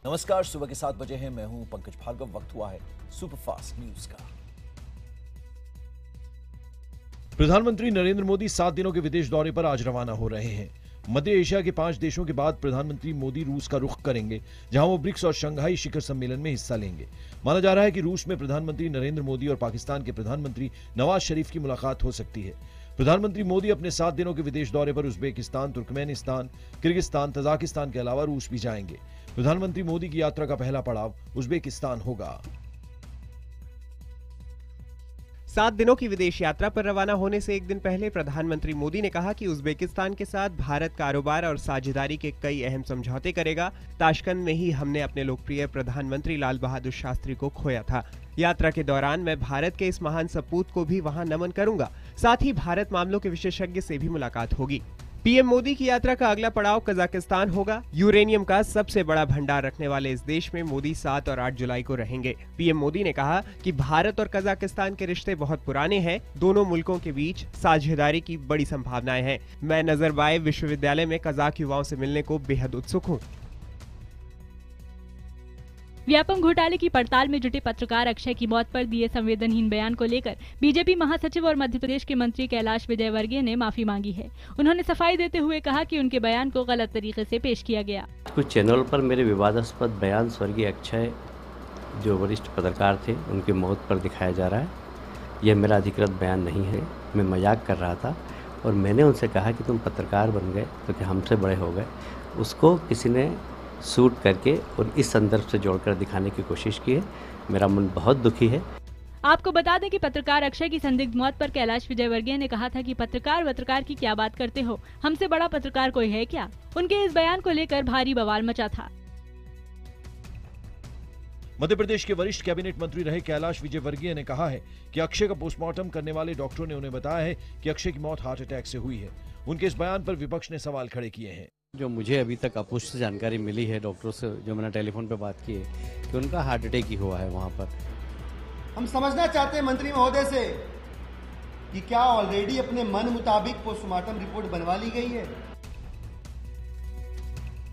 नमस्कार, सुबह के 7 बजे हैं। मैं हूं पंकज भार्गव। वक्त हुआ है सुपरफास्ट न्यूज का। प्रधानमंत्री नरेंद्र मोदी 7 दिनों के विदेश दौरे पर आज रवाना हो रहे हैं। मध्य एशिया के 5 देशों के बाद प्रधानमंत्री मोदी रूस का रुख करेंगे, जहां वो ब्रिक्स और शंघाई शिखर सम्मेलन में हिस्सा लेंगे। माना जा रहा है कि रूस में प्रधानमंत्री नरेंद्र मोदी और पाकिस्तान के प्रधानमंत्री नवाज शरीफ की मुलाकात हो सकती है। प्रधानमंत्री मोदी अपने 7 दिनों के विदेश दौरे पर उज्बेकिस्तान, तुर्कमेनिस्तान, किर्गिस्तान, तजाकिस्तान के अलावा रूस भी जाएंगे। प्रधानमंत्री मोदी की यात्रा का पहला पड़ाव उज्बेकिस्तान होगा। 7 दिनों की विदेश यात्रा पर रवाना होने से एक दिन पहले प्रधानमंत्री मोदी ने कहा कि उज्बेकिस्तान के साथ भारत कारोबार और साझेदारी के कई अहम समझौते करेगा। ताशकंद में ही हमने अपने लोकप्रिय प्रधानमंत्री लाल बहादुर शास्त्री को खोया था। यात्रा के दौरान मैं भारत के इस महान सपूत को भी वहां नमन करूंगा। साथ ही भारत मामलों के विशेषज्ञ से भी मुलाकात होगी। पीएम मोदी की यात्रा का अगला पड़ाव कजाकिस्तान होगा। यूरेनियम का सबसे बड़ा भंडार रखने वाले इस देश में मोदी 7 और 8 जुलाई को रहेंगे। पीएम मोदी ने कहा कि भारत और कजाकिस्तान के रिश्ते बहुत पुराने हैं। दोनों मुल्कों के बीच साझेदारी की बड़ी संभावनाएं हैं। मैं नजरबायेव विश्वविद्यालय में कजाक युवाओं से मिलने को बेहद उत्सुक हूँ। व्यापम घोटाले की पड़ताल में जुटे पत्रकार अक्षय की मौत पर दिए संवेदनहीन बयान को लेकर बीजेपी महासचिव और मध्य प्रदेश के मंत्री कैलाश विजयवर्गीय ने माफी मांगी है। उन्होंने सफाई देते हुए कहा कि उनके बयान को गलत तरीके से पेश किया गया। कुछ चैनल पर मेरे विवादास्पद बयान स्वर्गीय अक्षय जो वरिष्ठ पत्रकार थे उनकी मौत पर दिखाया जा रहा है। यह मेरा अधिकृत बयान नहीं है। मैं मजाक कर रहा था और मैंने उनसे कहा कि तुम पत्रकार बन गए तो क्या हमसे बड़े हो गए। उसको किसी ने शूट करके और इस संदर्भ से जोड़कर दिखाने की कोशिश की है। मेरा मन बहुत दुखी है। आपको बता दें कि पत्रकार अक्षय की संदिग्ध मौत पर कैलाश विजयवर्गीय ने कहा था कि पत्रकार की क्या बात करते हो, हमसे बड़ा पत्रकार कोई है क्या। उनके इस बयान को लेकर भारी बवाल मचा था। मध्य प्रदेश के वरिष्ठ कैबिनेट मंत्री रहे कैलाश विजयवर्गीय ने कहा है कि अक्षय का पोस्टमार्टम करने वाले डॉक्टरों ने उन्हें बताया है कि अक्षय की मौत हार्ट अटैक से हुई है। उनके इस बयान पर विपक्ष ने सवाल खड़े किए हैं। जो मुझे अभी तक अपुष्ट जानकारी मिली है डॉक्टरों से, जो मैंने टेलीफोन पे बात की है कि उनका हार्ट अटैक ही हुआ है वहाँ पर। हम समझना चाहते हैं मंत्री महोदय से कि क्या ऑलरेडी अपने मन मुताबिक पोस्टमार्टम रिपोर्ट बनवा ली गई है।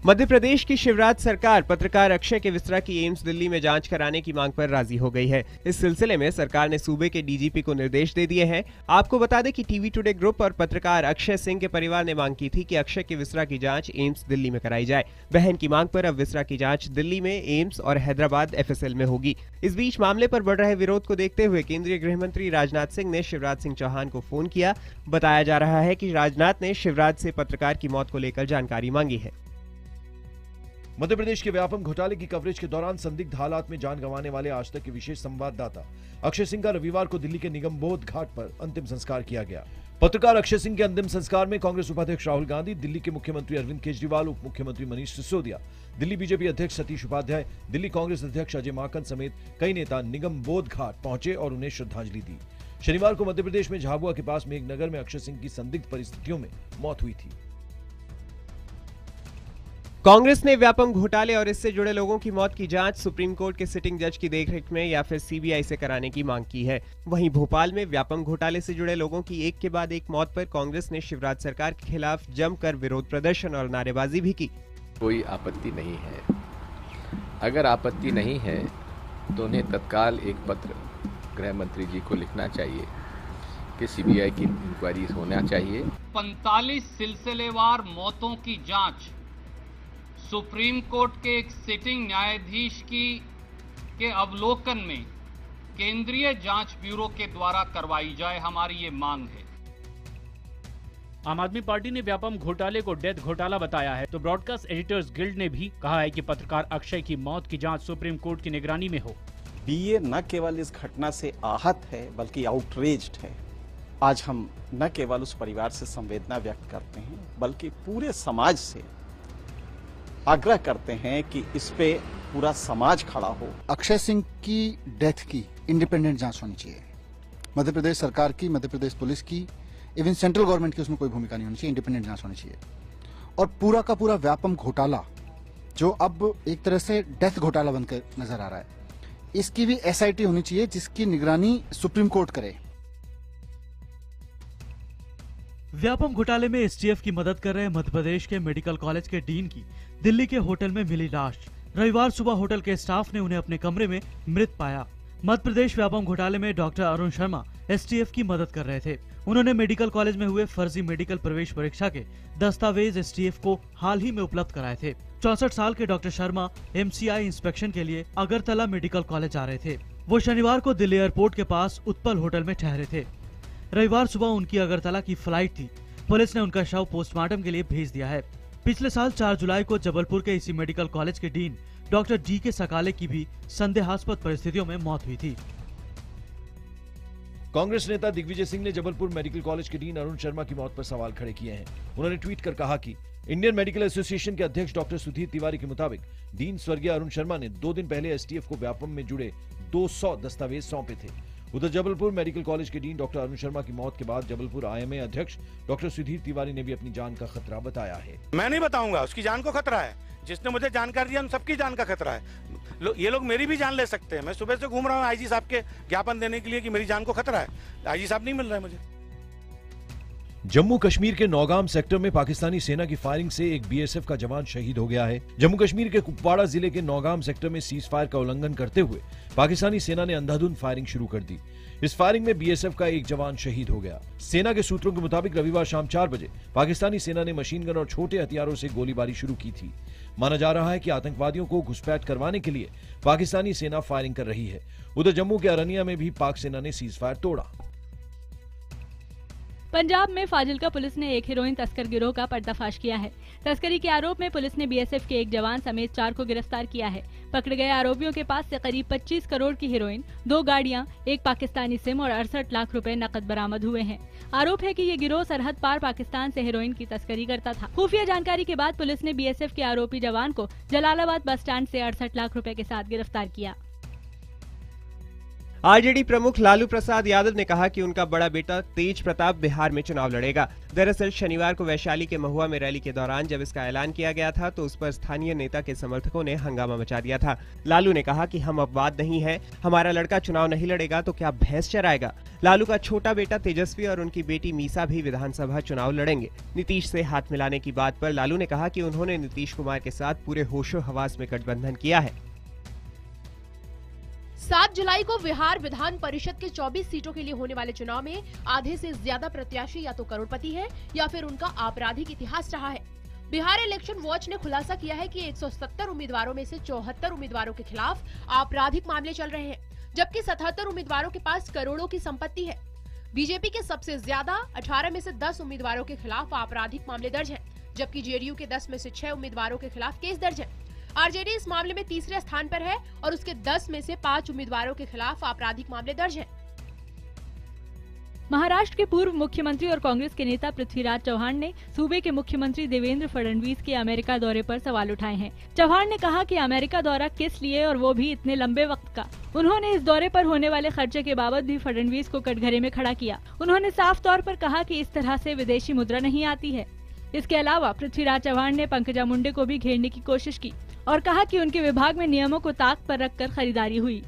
मध्य प्रदेश की शिवराज सरकार पत्रकार अक्षय के विसरा की एम्स दिल्ली में जांच कराने की मांग पर राजी हो गई है। इस सिलसिले में सरकार ने सूबे के डीजीपी को निर्देश दे दिए हैं। आपको बता दें कि टीवी टुडे ग्रुप और पत्रकार अक्षय सिंह के परिवार ने मांग की थी कि अक्षय के विसरा की जांच एम्स दिल्ली में कराई जाए। बहन की मांग पर अब विसरा की जांच दिल्ली में एम्स और हैदराबाद एफएसएल में होगी। इस बीच मामले पर बढ़ रहे विरोध को देखते हुए केंद्रीय गृह मंत्री राजनाथ सिंह ने शिवराज सिंह चौहान को फोन किया। बताया जा रहा है कि राजनाथ ने शिवराज से पत्रकार की मौत को लेकर जानकारी मांगी है। मध्य प्रदेश के व्यापम घोटाले की कवरेज के दौरान संदिग्ध हालात में जान गंवाने वाले आज तक के विशेष संवाददाता अक्षय सिंह का रविवार को दिल्ली के निगमबोध घाट पर अंतिम संस्कार किया गया। पत्रकार अक्षय सिंह के अंतिम संस्कार में कांग्रेस उपाध्यक्ष राहुल गांधी, दिल्ली के मुख्यमंत्री अरविंद केजरीवाल, उप मुख्यमंत्री मनीष सिसोदिया, दिल्ली बीजेपी अध्यक्ष सतीश उपाध्याय, दिल्ली कांग्रेस अध्यक्ष अजय माकन समेत कई नेता निगमबोध घाट पहुंचे और उन्हें श्रद्धांजलि दी। शनिवार को मध्य प्रदेश में झाबुआ के पास मेघनगर में अक्षय सिंह की संदिग्ध परिस्थितियों में मौत हुई थी। कांग्रेस ने व्यापम घोटाले और इससे जुड़े लोगों की मौत की जांच सुप्रीम कोर्ट के सिटिंग जज की देखरेख में या फिर सीबीआई से कराने की मांग की है। वहीं भोपाल में व्यापम घोटाले से जुड़े लोगों की एक के बाद एक मौत पर कांग्रेस ने शिवराज सरकार के खिलाफ जमकर विरोध प्रदर्शन और नारेबाजी भी की। कोई आपत्ति नहीं है। अगर आपत्ति नहीं है तो उन्हें तत्काल एक पत्र गृह मंत्री जी को लिखना चाहिए कि सीबीआई की इंक्वायरी होना चाहिए। 45 सिलसिलेवार मौतों की जांच सुप्रीम कोर्ट के एक सिटिंग न्यायाधीश के अवलोकन में केंद्रीय जांच ब्यूरो के द्वारा करवाई जाए, हमारी ये मांग है। आम आदमी पार्टी ने व्यापम घोटाले को डेथ घोटाला बताया है तो ब्रॉडकास्ट एडिटर्स गिल्ड ने भी कहा है कि पत्रकार अक्षय की मौत की जांच सुप्रीम कोर्ट की निगरानी में हो। बीए न केवल इस घटना से आहत है बल्कि आउटरेज्ड है। आज हम न केवल उस परिवार से संवेदना व्यक्त करते हैं बल्कि पूरे समाज से आग्रह करते हैं कि इस पे पूरा समाज खड़ा हो। अक्षय सिंह की डेथ की इंडिपेंडेंट जांच होनी चाहिए। मध्य प्रदेश सरकार की, मध्य प्रदेश पुलिस की, इवन सेंट्रल गवर्नमेंट की उसमें कोई भूमिका नहीं होनी चाहिए। इंडिपेंडेंट जांच होनी चाहिए। और पूरा का पूरा व्यापम घोटाला जो अब एक तरह से डेथ घोटाला बनकर नजर आ रहा है, इसकी भी एसआईटी होनी चाहिए जिसकी निगरानी सुप्रीम कोर्ट करे। व्यापम घोटाले में एसटीएफ की मदद कर रहे मध्य प्रदेश के मेडिकल कॉलेज के डीन की दिल्ली के होटल में मिली लाश। रविवार सुबह होटल के स्टाफ ने उन्हें अपने कमरे में मृत पाया। मध्य प्रदेश व्यापम घोटाले में डॉक्टर अरुण शर्मा एसटीएफ की मदद कर रहे थे। उन्होंने मेडिकल कॉलेज में हुए फर्जी मेडिकल प्रवेश परीक्षा के दस्तावेज एसटीएफ को हाल ही में उपलब्ध कराए थे। 64 साल के डॉक्टर शर्मा एमसीआई इंस्पेक्शन के लिए अगरतला मेडिकल कॉलेज जा रहे थे। वो शनिवार को दिल्ली एयरपोर्ट के पास उत्पल होटल में ठहरे थे। रविवार सुबह उनकी अगरतला की फ्लाइट थी। पुलिस ने उनका शव पोस्टमार्टम के लिए भेज दिया है। पिछले साल 4 जुलाई को जबलपुर के इसी मेडिकल कॉलेज के डीन डॉक्टर DK सकाले की भी संदेहास्पद परिस्थितियों में मौत हुई थी। कांग्रेस नेता दिग्विजय सिंह ने जबलपुर मेडिकल कॉलेज के डीन अरुण शर्मा की मौत पर सवाल खड़े किए हैं। उन्होंने ट्वीट कर कहा कि इंडियन मेडिकल एसोसिएशन के अध्यक्ष डॉक्टर सुधीर तिवारी के मुताबिक डीन स्वर्गीय अरुण शर्मा ने 2 दिन पहले एसटीएफ को व्यापम में जुड़े 200 दस्तावेज सौंपे थे। उधर जबलपुर मेडिकल कॉलेज के डीन डॉक्टर अरुण शर्मा की मौत के बाद जबलपुर IMA अध्यक्ष डॉक्टर सुधीर तिवारी ने भी अपनी जान का खतरा बताया है। मैं नहीं बताऊंगा, उसकी जान को खतरा है। जिसने मुझे जानकारी दिया उन सबकी जान का खतरा है। ये लोग मेरी भी जान ले सकते हैं। मैं सुबह से घूम रहा हूँ आईजी साहब के ज्ञापन देने के लिए कि मेरी जान को खतरा है। आईजी साहब नहीं मिल रहे मुझे। जम्मू कश्मीर के नौगाम सेक्टर में पाकिस्तानी सेना की फायरिंग से एक BSF का जवान शहीद हो गया है। जम्मू कश्मीर के कुपवाड़ा जिले के नौगाम सेक्टर में सीज फायर का उल्लंघन करते हुए पाकिस्तानी सेना ने अंधाधुंध फायरिंग शुरू कर दी। इस फायरिंग में BSF का एक जवान शहीद हो गया। सेना के सूत्रों के मुताबिक रविवार शाम 4 बजे पाकिस्तानी सेना ने मशीन गन और छोटे हथियारों से गोलीबारी शुरू की थी। माना जा रहा है कि आतंकवादियों को घुसपैठ करवाने के लिए पाकिस्तानी सेना फायरिंग कर रही है। उधर जम्मू के अरनिया में भी पाक सेना ने सीज फायर तोड़ा। पंजाब में फाजिल्का पुलिस ने एक हेरोइन तस्कर गिरोह का पर्दाफाश किया है। तस्करी के आरोप में पुलिस ने BSF के एक जवान समेत 4 को गिरफ्तार किया है। पकड़े गए आरोपियों के पास से करीब 25 करोड़ की हेरोइन, 2 गाड़ियां, 1 पाकिस्तानी सिम और 68 लाख रुपए नकद बरामद हुए हैं। आरोप है कि ये गिरोह सरहद पार पाकिस्तान से हेरोइन की तस्करी करता था। खुफिया जानकारी के बाद पुलिस ने BSF के आरोपी जवान को जलालाबाद बस स्टैंड से 68 लाख रुपए के साथ गिरफ्तार किया। आरजेडी प्रमुख लालू प्रसाद यादव ने कहा कि उनका बड़ा बेटा तेज प्रताप बिहार में चुनाव लड़ेगा। दरअसल शनिवार को वैशाली के महुआ में रैली के दौरान जब इसका ऐलान किया गया था तो उस पर स्थानीय नेता के समर्थकों ने हंगामा मचा दिया था। लालू ने कहा कि हम अपवाद नहीं है, हमारा लड़का चुनाव नहीं लड़ेगा तो क्या भैंस चराएगा। लालू का छोटा बेटा तेजस्वी और उनकी बेटी मीसा भी विधानसभा चुनाव लड़ेंगे। नीतीश से हाथ मिलाने की बात पर लालू ने कहा कि उन्होंने नीतीश कुमार के साथ पूरे होशो हवास में गठबंधन किया है। 7 जुलाई को बिहार विधान परिषद के 24 सीटों के लिए होने वाले चुनाव में आधे से ज्यादा प्रत्याशी या तो करोड़पति है या फिर उनका आपराधिक इतिहास रहा है। बिहार इलेक्शन वॉच ने खुलासा किया है कि 170 उम्मीदवारों में से 74 उम्मीदवारों के खिलाफ आपराधिक मामले चल रहे हैं, जबकि 77 उम्मीदवारों के पास करोड़ों की संपत्ति है। बीजेपी के सबसे ज्यादा 18 में से 10 उम्मीदवारों के खिलाफ आपराधिक मामले दर्ज है, जबकि जेडीयू के 10 में से 6 उम्मीदवारों के खिलाफ केस दर्ज है। आरजेडी इस मामले में तीसरे स्थान पर है और उसके 10 में से 5 उम्मीदवारों के खिलाफ आपराधिक मामले दर्ज हैं। महाराष्ट्र के पूर्व मुख्यमंत्री और कांग्रेस के नेता पृथ्वीराज चौहान ने सूबे के मुख्यमंत्री देवेंद्र फडणवीस के अमेरिका दौरे पर सवाल उठाए हैं। चौहान ने कहा कि अमेरिका दौरा किस लिए और वो भी इतने लंबे वक्त का। उन्होंने इस दौरे पर होने वाले खर्चे के बाबत भी फडणवीस को कटघरे में खड़ा किया। उन्होंने साफ तौर पर कहा कि इस तरह से विदेशी मुद्रा नहीं आती है। इसके अलावा पृथ्वीराज चौहान ने पंकजा मुंडे को भी घेरने की कोशिश की और कहा कि उनके विभाग में नियमों को ताक पर रखकर खरीदारी हुई।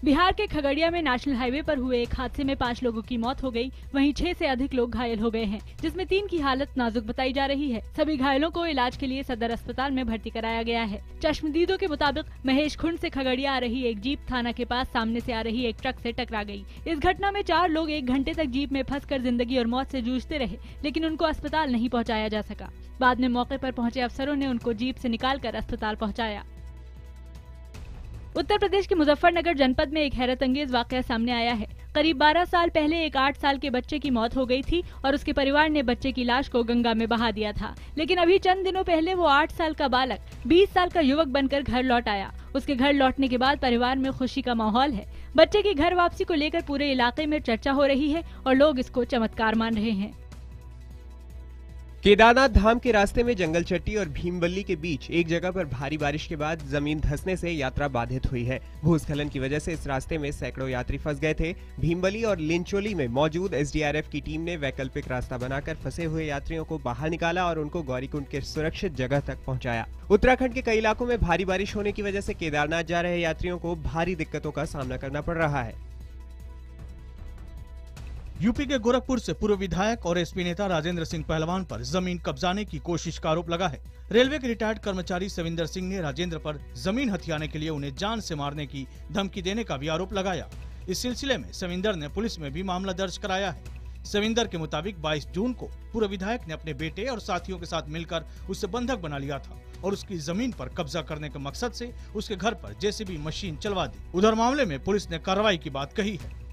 बिहार के खगड़िया में नेशनल हाईवे पर हुए एक हादसे में 5 लोगों की मौत हो गई, वहीं 6 से अधिक लोग घायल हो गए हैं, जिसमें 3 की हालत नाजुक बताई जा रही है। सभी घायलों को इलाज के लिए सदर अस्पताल में भर्ती कराया गया है। चश्मदीदों के मुताबिक महेश खुंड से खगड़िया आ रही एक जीप थाना के पास सामने से आ रही एक ट्रक से टकरा गई। इस घटना में 4 लोग 1 घंटे तक जीप में फंसकर जिंदगी और मौत से जूझते रहे, लेकिन उनको अस्पताल नहीं पहुँचाया जा सका। बाद में मौके पर पहुंचे अफसरों ने उनको जीप से निकालकर अस्पताल पहुंचाया। उत्तर प्रदेश के मुजफ्फरनगर जनपद में एक हैरतअंगेज वाकया सामने आया है। करीब 12 साल पहले एक 8 साल के बच्चे की मौत हो गई थी और उसके परिवार ने बच्चे की लाश को गंगा में बहा दिया था, लेकिन अभी चंद दिनों पहले वो 8 साल का बालक 20 साल का युवक बनकर घर लौट आया। उसके घर लौटने के बाद परिवार में खुशी का माहौल है। बच्चे की घर वापसी को लेकर पूरे इलाके में चर्चा हो रही है और लोग इसको चमत्कार मान रहे हैं। केदारनाथ धाम के रास्ते में जंगल चट्टी और भीमबल्ली के बीच एक जगह पर भारी बारिश के बाद जमीन धंसने से यात्रा बाधित हुई है। भूस्खलन की वजह से इस रास्ते में सैकड़ों यात्री फंस गए थे। भीमबल्ली और लिंचोली में मौजूद एसडीआरएफ की टीम ने वैकल्पिक रास्ता बनाकर फंसे हुए यात्रियों को बाहर निकाला और उनको गौरीकुंड के सुरक्षित जगह तक पहुंचाया। उत्तराखंड के कई इलाकों में भारी बारिश होने की वजह से केदारनाथ जा रहे यात्रियों को भारी दिक्कतों का सामना करना पड़ रहा है। यूपी के गोरखपुर से पूर्व विधायक और एसपी नेता राजेंद्र सिंह पहलवान पर जमीन कब्जाने की कोशिश का आरोप लगा है। रेलवे के रिटायर्ड कर्मचारी सविंदर सिंह ने राजेंद्र पर जमीन हथियाने के लिए उन्हें जान से मारने की धमकी देने का भी आरोप लगाया। इस सिलसिले में सविंदर ने पुलिस में भी मामला दर्ज कराया है। सविंदर के मुताबिक 22 जून को पूर्व विधायक ने अपने बेटे और साथियों के साथ मिलकर उससे बंधक बना लिया था और उसकी जमीन पर कब्जा करने के मकसद से उसके घर पर जेसीबी मशीन चलवा दी। उधर मामले में पुलिस ने कार्रवाई की बात कही है।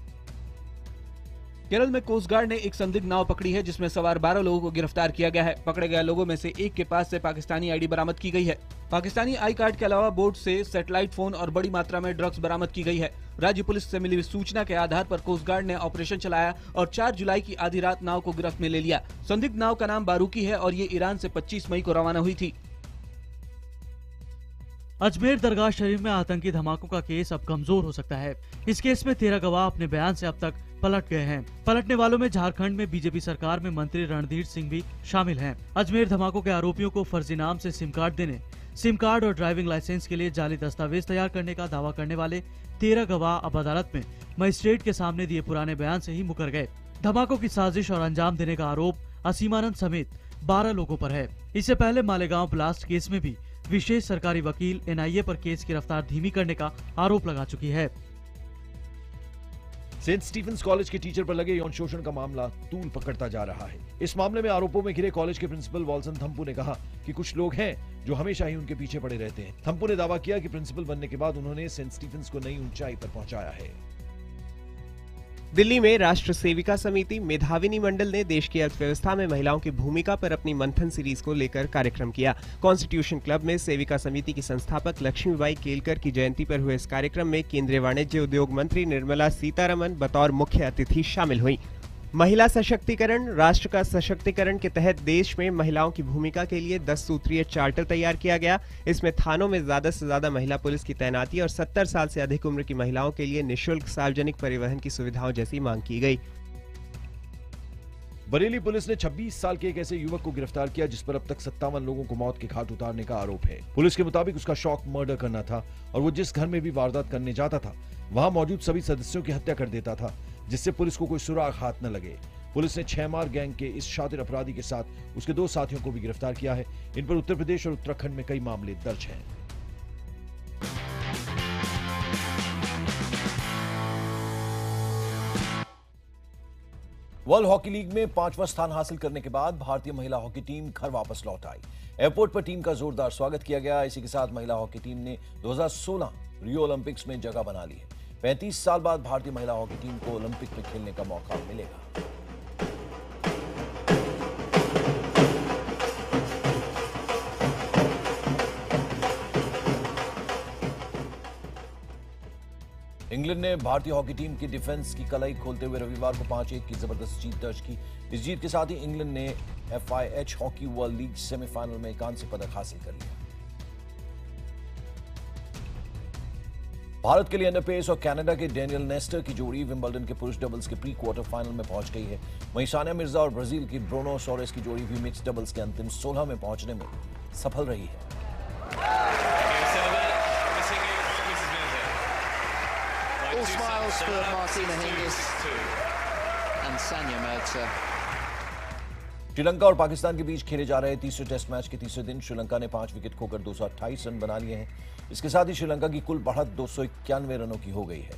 केरल में कोस्ट गार्ड ने एक संदिग्ध नाव पकड़ी है जिसमें सवार 12 लोगों को गिरफ्तार किया गया है। पकड़े गए लोगों में से एक के पास से पाकिस्तानी आईडी बरामद की गई है। पाकिस्तानी आई कार्ड के अलावा बोट से सैटेलाइट फोन और बड़ी मात्रा में ड्रग्स बरामद की गई है। राज्य पुलिस से मिली सूचना के आधार पर कोस्ट गार्ड ने ऑपरेशन चलाया और 4 जुलाई की आधी रात नाव को गिरफ्त में ले लिया। संदिग्ध नाव का नाम बारूकी है और ये ईरान से 25 मई को रवाना हुई थी। अजमेर दरगाह शरीफ में आतंकी धमाकों का केस अब कमजोर हो सकता है। इस केस में 13 गवाह अपने बयान से अब तक पलट गए हैं। पलटने वालों में झारखंड में बीजेपी सरकार में मंत्री रणधीर सिंह भी शामिल हैं। अजमेर धमाकों के आरोपियों को फर्जी नाम से सिम कार्ड देने, सिम कार्ड और ड्राइविंग लाइसेंस के लिए जाली दस्तावेज तैयार करने का दावा करने वाले 13 गवाह अब अदालत में मजिस्ट्रेट के सामने दिए पुराने बयान से ही मुकर गए। धमाकों की साजिश और अंजाम देने का आरोप असीमानंद समेत 12 लोगों पर है। इससे पहले मालेगांव ब्लास्ट केस में भी विशेष सरकारी वकील एनआईए पर केस की रफ्तार धीमी करने का आरोप लगा चुकी है। सेंट स्टीफेंस कॉलेज के टीचर पर लगे यौन शोषण का मामला तूल पकड़ता जा रहा है। इस मामले में आरोपों में घिरे कॉलेज के प्रिंसिपल वॉल्सन थम्पू ने कहा कि कुछ लोग हैं जो हमेशा ही उनके पीछे पड़े रहते हैं। थम्पू ने दावा किया कि प्रिंसिपल बनने के बाद उन्होंने सेंट स्टीफेंस को नई ऊंचाई पर पहुंचाया है। दिल्ली में राष्ट्र सेविका समिति मेधाविनी मंडल ने देश की अर्थव्यवस्था में महिलाओं की भूमिका पर अपनी मंथन सीरीज को लेकर कार्यक्रम किया। कॉन्स्टिट्यूशन क्लब में सेविका समिति की संस्थापक लक्ष्मीबाई केलकर की जयंती पर हुए इस कार्यक्रम में केंद्रीय वाणिज्य उद्योग मंत्री निर्मला सीतारमण बतौर मुख्य अतिथि शामिल हुई। महिला सशक्तिकरण राष्ट्र का सशक्तिकरण के तहत देश में महिलाओं की भूमिका के लिए 10 सूत्रीय चार्टर तैयार किया गया। इसमें थानों में ज्यादा से ज्यादा महिला पुलिस की तैनाती और 70 साल से अधिक उम्र की महिलाओं के लिए निःशुल्क सार्वजनिक परिवहन की सुविधाओं जैसी मांग की गई। बरेली पुलिस ने 26 साल के एक ऐसे युवक को गिरफ्तार किया जिस पर अब तक 57 लोगों को मौत के घाट उतारने का आरोप है। पुलिस के मुताबिक उसका शौक मर्डर करना था और वो जिस घर में भी वारदात करने जाता था वहां मौजूद सभी सदस्यों की हत्या कर देता था, जिससे पुलिस को कोई सुराग हाथ न लगे। पुलिस ने 6 मार गैंग के इस शातिर अपराधी के साथ उसके 2 साथियों को भी गिरफ्तार किया है। इन पर उत्तर प्रदेश और उत्तराखंड में कई मामले दर्ज हैं। वर्ल्ड हॉकी लीग में 5वां स्थान हासिल करने के बाद भारतीय महिला हॉकी टीम घर वापस लौट आई। एयरपोर्ट पर टीम का जोरदार स्वागत किया गया। इसी के साथ महिला हॉकी टीम ने 2016 रियो ओलंपिक्स में जगह बना ली है। 35 साल बाद भारतीय महिला हॉकी टीम को ओलंपिक में खेलने का मौका मिलेगा। इंग्लैंड ने भारतीय हॉकी टीम की डिफेंस की कलाई खोलते हुए रविवार को 5-1 की जबरदस्त जीत दर्ज की। इस जीत के साथ ही इंग्लैंड ने FIH hockey world league semifinal में कांस्य पदक हासिल कर लिया। भारत के लिए पेस और कनाडा के डेनियल नेस्टर की जोड़ी विंबलडन के पुरुष डबल्स के प्री क्वार्टर फाइनल में पहुंच गई है। वहीं सानिया मिर्जा और ब्राजील की ब्रूनो सोरेस की जोड़ी भी मिक्स डबल्स के अंतिम 16 में पहुंचने में सफल रही है। All smiles for Martina Hingis and Sania Mirza. Sri Lanka और पाकिस्तान के बीच खेले जा रहे तीसरे टेस्ट मैच के तीसरे दिन श्रीलंका ने 5 विकेट खोकर 228 रन बना लिए हैं। इसके साथ ही श्रीलंका की कुल बढ़त 291 रनों की हो गई है।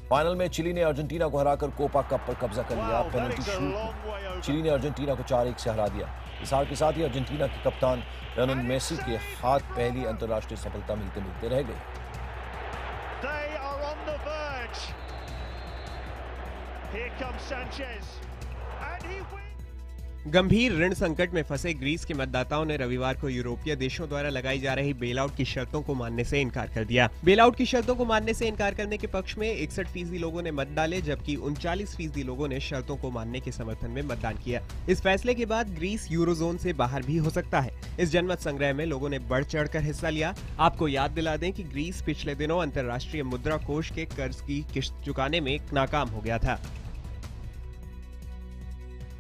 फाइनल में चिली ने अर्जेंटीना को हराकर कोपा कप पर कब्जा कर लिया। पेनल्टी शूट में चिली ने अर्जेंटीना को 4-1 से हरा दिया। इस हार के साथ ही अर्जेंटीना के कप्तान लियोनेल मेसी के हाथ पहली अंतर्राष्ट्रीय सफलता मिलते मिलते रह गई। गंभीर ऋण संकट में फंसे ग्रीस के मतदाताओं ने रविवार को यूरोपीय देशों द्वारा लगाई जा रही बेलआउट की शर्तों को मानने से इनकार कर दिया। बेलआउट की शर्तों को मानने से इनकार करने के पक्ष में 61% लोगों ने मत डाले, जबकि 39% लोगों ने शर्तों को मानने के समर्थन में मतदान किया। इस फैसले के बाद ग्रीस यूरोजोन से बाहर भी हो सकता है। इस जनमत संग्रह में लोगों ने बढ़ चढ़कर हिस्सा लिया। आपको याद दिला दें कि ग्रीस पिछले दिनों अंतर्राष्ट्रीय मुद्रा कोष के कर्ज की किस्त चुकाने में नाकाम हो गया था।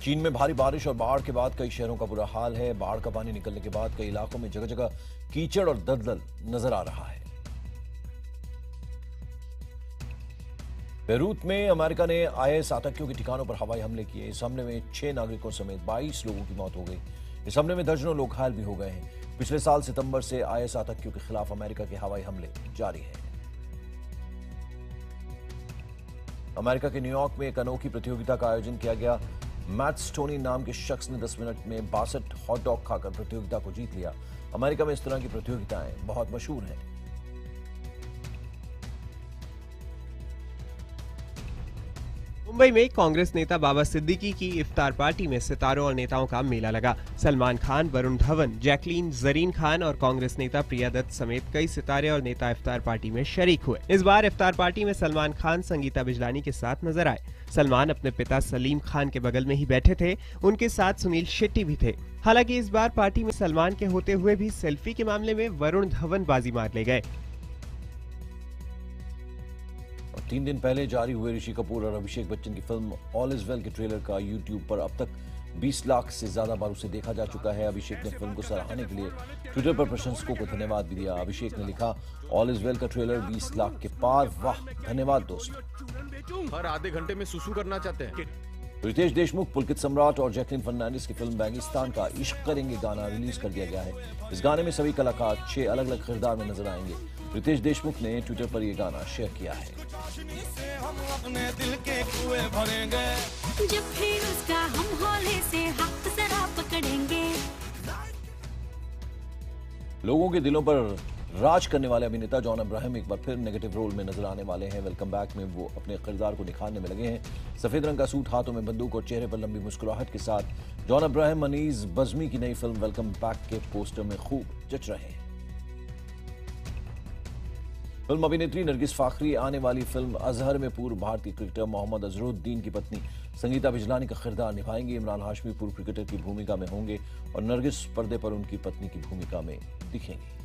चीन में भारी बारिश और बाढ़ के बाद कई शहरों का बुरा हाल है। बाढ़ का पानी निकलने के बाद कई इलाकों में जगह जगह कीचड़ और दलदल नजर आ रहा है। बेरूत में अमेरिका ने आईएस आतंकियों के ठिकानों पर हवाई हमले किए। इस हमले में 6 नागरिकों समेत 22 लोगों की मौत हो गई। इस हमले में दर्जनों लोग घायल भी हो गए हैं। पिछले साल सितंबर से आईएस आतंकियों के खिलाफ अमेरिका के हवाई हमले जारी हैं। अमेरिका के न्यूयॉर्क में एक अनोखी प्रतियोगिता का आयोजन किया गया। मैट स्टोनी नाम के शख्स ने 10 मिनट में 62 हॉट डॉग खाकर प्रतियोगिता को जीत लिया। अमेरिका में इस तरह की प्रतियोगिताएं बहुत मशहूर हैं। मुंबई में कांग्रेस नेता बाबा सिद्दीकी की इफ्तार पार्टी में सितारों और नेताओं का मेला लगा। सलमान खान, वरुण धवन, जैकलीन, जरीन खान और कांग्रेस नेता प्रिया दत्त समेत कई सितारे और नेता इफ्तार पार्टी में शरीक हुए। इस बार इफ्तार पार्टी में सलमान खान संगीता बिजलानी के साथ नजर आए। सलमान अपने पिता सलीम खान के बगल में ही बैठे थे। उनके साथ सुनील शेट्टी भी थे। हालांकि इस बार पार्टी में सलमान के होते हुए भी सेल्फी के मामले में वरुण धवन बाजी मार ले गए। 3 दिन पहले जारी हुए ऋषि कपूर और अभिषेक बच्चन की फिल्म ऑल इज वेल के ट्रेलर का यूट्यूब पर अब तक 20 लाख से ज्यादा बार उसे देखा जा चुका है। अभिषेक ने फिल्म को सराहने के लिए ट्विटर पर प्रशंसकों को धन्यवाद भी दिया। अभिषेक ने लिखा, ऑल इज वेल का ट्रेलर 20 लाख के पार, वाह धन्यवाद दोस्तों। हर आधे घंटे में सुसु करना चाहते हैं। रितेश देशमुख, पुलकित सम्राट और जैकलीन फर्नांडिस की फिल्म बैंगिस्तान का इश्क करेंगे गाना रिलीज कर दिया गया है। इस गाने में सभी कलाकार 6 अलग अलग किरदार में नजर आएंगे। रितेश देशमुख ने ट्विटर पर यह गाना शेयर किया है। जब भी उसका हम होले से हाथ जरा पकड़ेंगे। लोगों के दिलों पर राज करने वाले अभिनेता जॉन अब्राहम एक बार फिर नेगेटिव रोल में नजर आने वाले हैं। वेलकम बैक में वो अपने किरदार को निखारने में लगे हैं। सफेद रंग का सूट, हाथों में बंदूक और चेहरे पर लंबी मुस्कुराहट के साथ जॉन अब्राहम अनीस बज़मी की नई फिल्म वेलकम बैक के पोस्टर में खूब जच रहे हैं। फिल्म अभिनेत्री नरगिस फाखरी आने वाली फिल्म अजहर में पूर्व भारतीय क्रिकेटर मोहम्मद अजहरुद्दीन की पत्नी संगीता बिजलानी का किरदार निभाएंगी। इमरान हाशमी पूर्व क्रिकेटर की भूमिका में होंगे और नरगिस पर्दे पर उनकी पत्नी की भूमिका में दिखेंगी।